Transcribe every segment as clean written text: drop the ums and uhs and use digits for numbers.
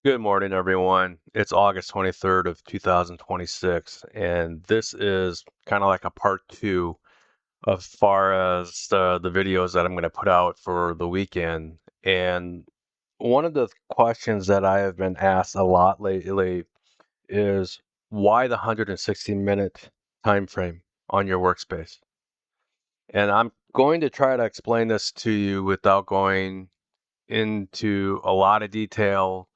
Good morning, everyone. It's August 23rd of 2026, and this is kind of like a part two as far as the videos that I'm going to put out for the weekend. And one of the questions that I have been asked a lot lately is why the 160-minute time frame on your workspace? And I'm going to try to explain this to you without going into a lot of detail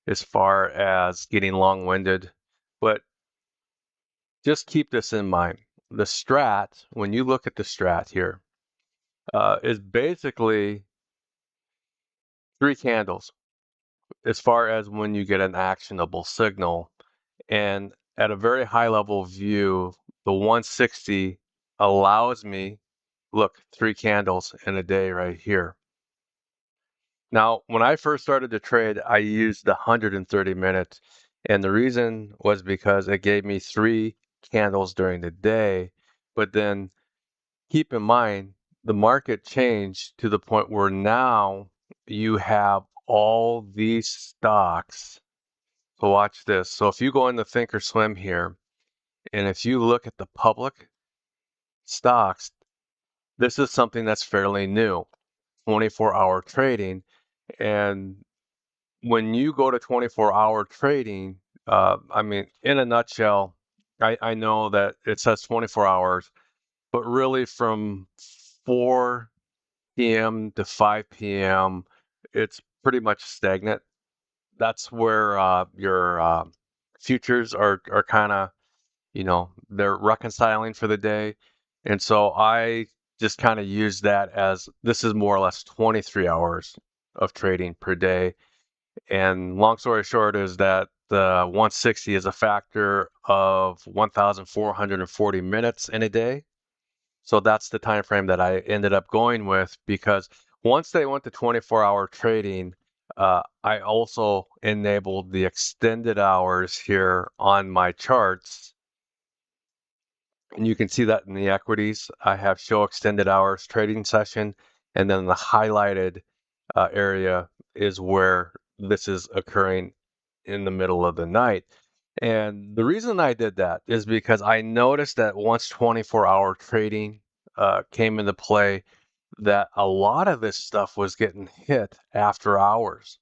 as far as getting long-winded, but just keep this in mind. The strat, when you look at the strat here, is basically three candles as far as when you get an actionable signal. And at a very high level view, the 160 allows me, look, three candles in a day right here. Now, when I first started to trade, I used the 130 minutes, and the reason was because it gave me three candles during the day. But then keep in mind, the market changed to the point where now you have all these stocks. So watch this. So if you go into Thinkorswim here, and if you look at the public stocks, this is something that's fairly new, 24-hour trading. And when you go to 24-hour trading, I mean, in a nutshell, I know that it says 24 hours, but really from 4 p.m. to 5 p.m., it's pretty much stagnant. That's where your futures are kind of, they're reconciling for the day. And so I just kind of use that as this is more or less 23 hours of trading per day. And long story short is that the 160 is a factor of 1,440 minutes in a day. So that's the time frame that I ended up going with because once they went to 24-hour trading, I also enabled the extended hours here on my charts. And you can see that in the equities. I have show extended hours trading session, and then the highlighted area is where this is occurring in the middle of the night. And the reason I did that is because I noticed that once 24-hour trading came into play, that a lot of this stuff was getting hit after hours.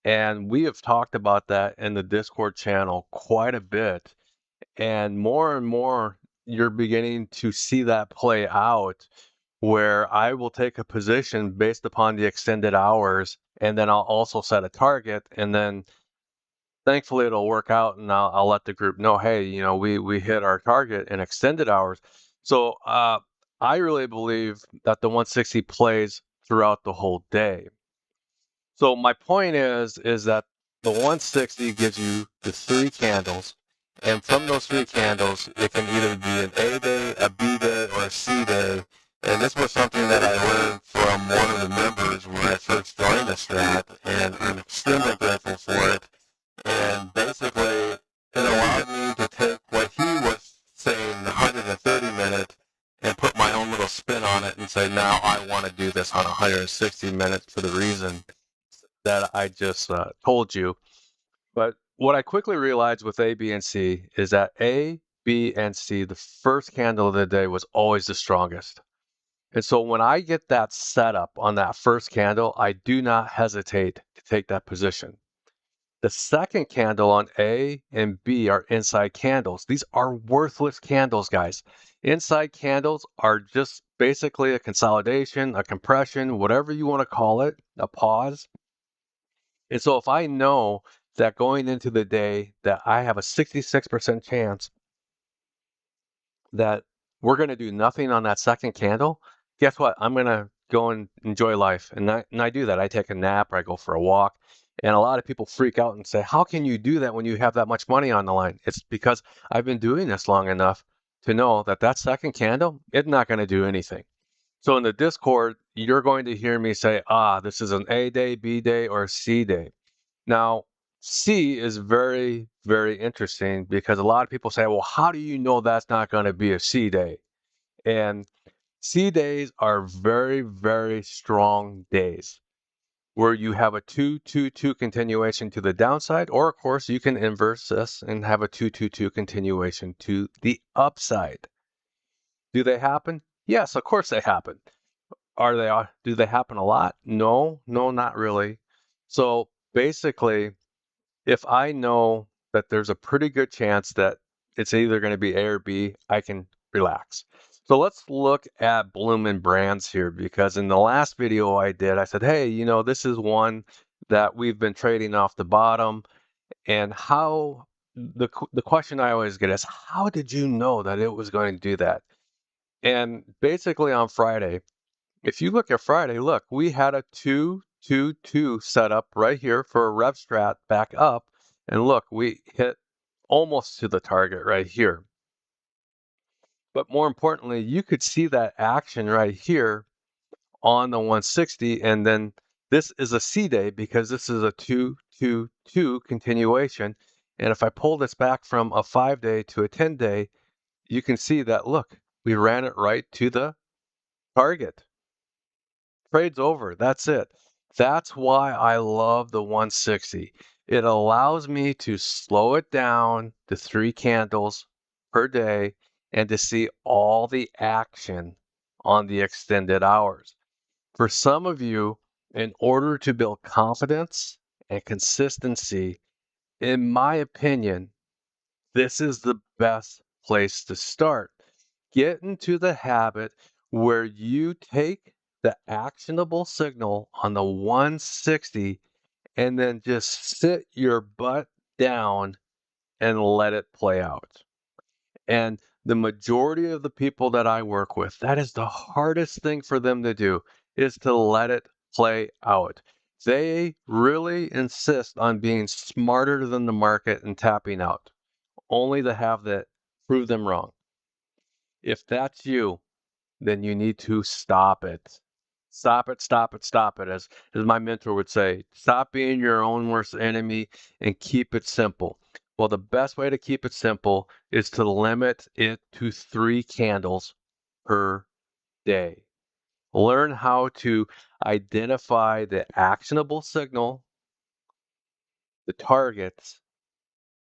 And we have talked about that in the Discord channel quite a bit. And more, you're beginning to see that play out where I will take a position based upon the extended hours, and then I'll also set a target, and then thankfully it'll work out, and I'll let the group know, hey, we hit our target in extended hours. So I really believe that the 160 plays throughout the whole day. So my point is that the 160 gives you the three candles, and from those three candles, it can either be an A day, a B day, or a C day. And this was something that I learned from one of the members when I first joined the strat, and I'm extremely grateful for it. And basically, it allowed me to take what he was saying, the 130 minute, and put my own little spin on it and say, now I want to do this on 160 minutes for the reason that I just told you. But what I quickly realized with A, B, and C is that A, B, and C, the first candle of the day was always the strongest. And so when I get that setup on that first candle, I do not hesitate to take that position. The second candle on A and B are inside candles. These are worthless candles, guys. Inside candles are just basically a consolidation, a compression, whatever you want to call it, a pause. And so if I know that going into the day that I have a 66% chance that we're going to do nothing on that second candle, guess what? I'm going to go and enjoy life. And I do that. I take a nap or I go for a walk. And a lot of people freak out and say, how can you do that when you have that much money on the line? It's because I've been doing this long enough to know that that second candle, it's not going to do anything. So in the Discord, you're going to hear me say, this is an A day, B day, or C day. Now, C is very, very interesting because a lot of people say, well, how do you know that's not going to be a C day? And C days are very, very strong days. where you have a 2-2-2 continuation to the downside, or of course you can inverse this and have a 2-2-2 continuation to the upside. Do they happen? Yes, of course they happen. Do they happen a lot? No, not really. So basically, if I know that there's a pretty good chance that it's either going to be A or B, I can relax. So let's look at Bloomin' Brands here, because in the last video I did, I said, hey, this is one that we've been trading off the bottom. And the question I always get is, how did you know that it was going to do that? And basically on Friday, if you look at Friday, look, we had a 2-2-2 set up right here for a rev strat back up. And look, we hit almost to the target right here. But more importantly, you could see that action right here on the 160. And then this is a C day because this is a 2-2-2 continuation. And if I pull this back from a 5-day to a 10-day, you can see that, look, we ran it right to the target. Trade's over. That's it. That's why I love the 160. It allows me to slow it down to 3 candles per day and to see all the action on the extended hours. For some of you, in order to build confidence and consistency, in my opinion, this is the best place to start. Get into the habit where you take the actionable signal on the 160 and then just sit your butt down and let it play out. And the majority of the people that I work with, that is the hardest thing for them to do, is to let it play out. They really insist on being smarter than the market and tapping out, only to have that prove them wrong. If that's you, then you need to stop it. Stop it, stop it, stop it. As my mentor would say, stop being your own worst enemy and keep it simple. Well, the best way to keep it simple is to limit it to 3 candles per day. Learn how to identify the actionable signal, the targets,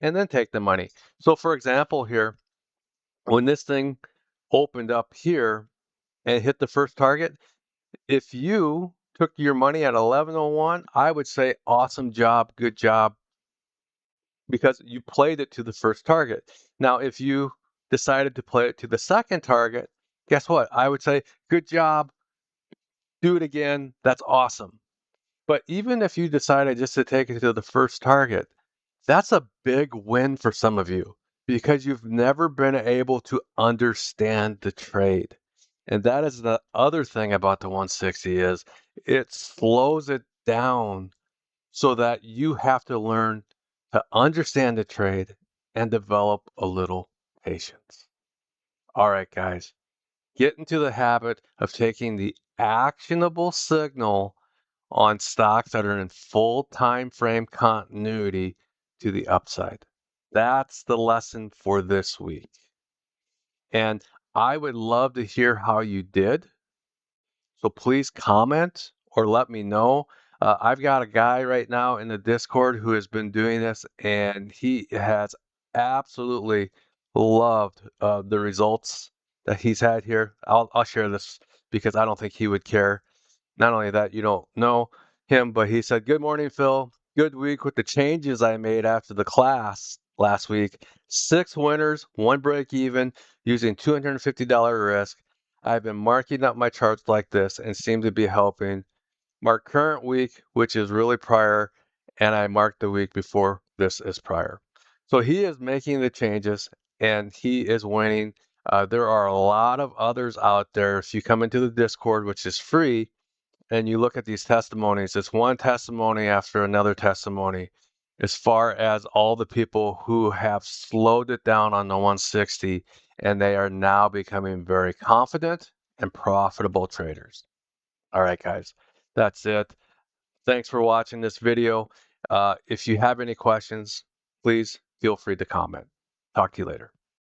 and then take the money. So for example here, when this thing opened up here and hit the first target, if you took your money at 11:01, I would say awesome job, good job, because you played it to the first target. Now, if you decided to play it to the second target, guess what? I would say good job, do it again. That's awesome. But even if you decided just to take it to the first target, that's a big win for some of you because you've never been able to understand the trade. And that is the other thing about the 160 is it slows it down so that you have to learn to understand the trade and develop a little patience. All right, guys, get into the habit of taking the actionable signal on stocks that are in full time frame continuity to the upside. That's the lesson for this week. And I would love to hear how you did. So please comment or let me know. I've got a guy right now in the Discord who has been doing this, and he has absolutely loved the results that he's had here. I'll share this because I don't think he would care. Not only that, you don't know him, but he said, "Good morning, Phil. Good week with the changes I made after the class last week. 6 winners, 1 break even, using $250 risk. I've been marking up my charts like this and seem to be helping. Mark current week, which is really prior, and I marked the week before this is prior." So he is making the changes and he is winning. There are a lot of others out there. If you come into the Discord, which is free, and you look at these testimonies, it's one testimony after another testimony as far as all the people who have slowed it down on the 160 and they are now becoming very confident and profitable traders. All right, guys, that's it. Thanks for watching this video. If you have any questions, please feel free to comment. Talk to you later.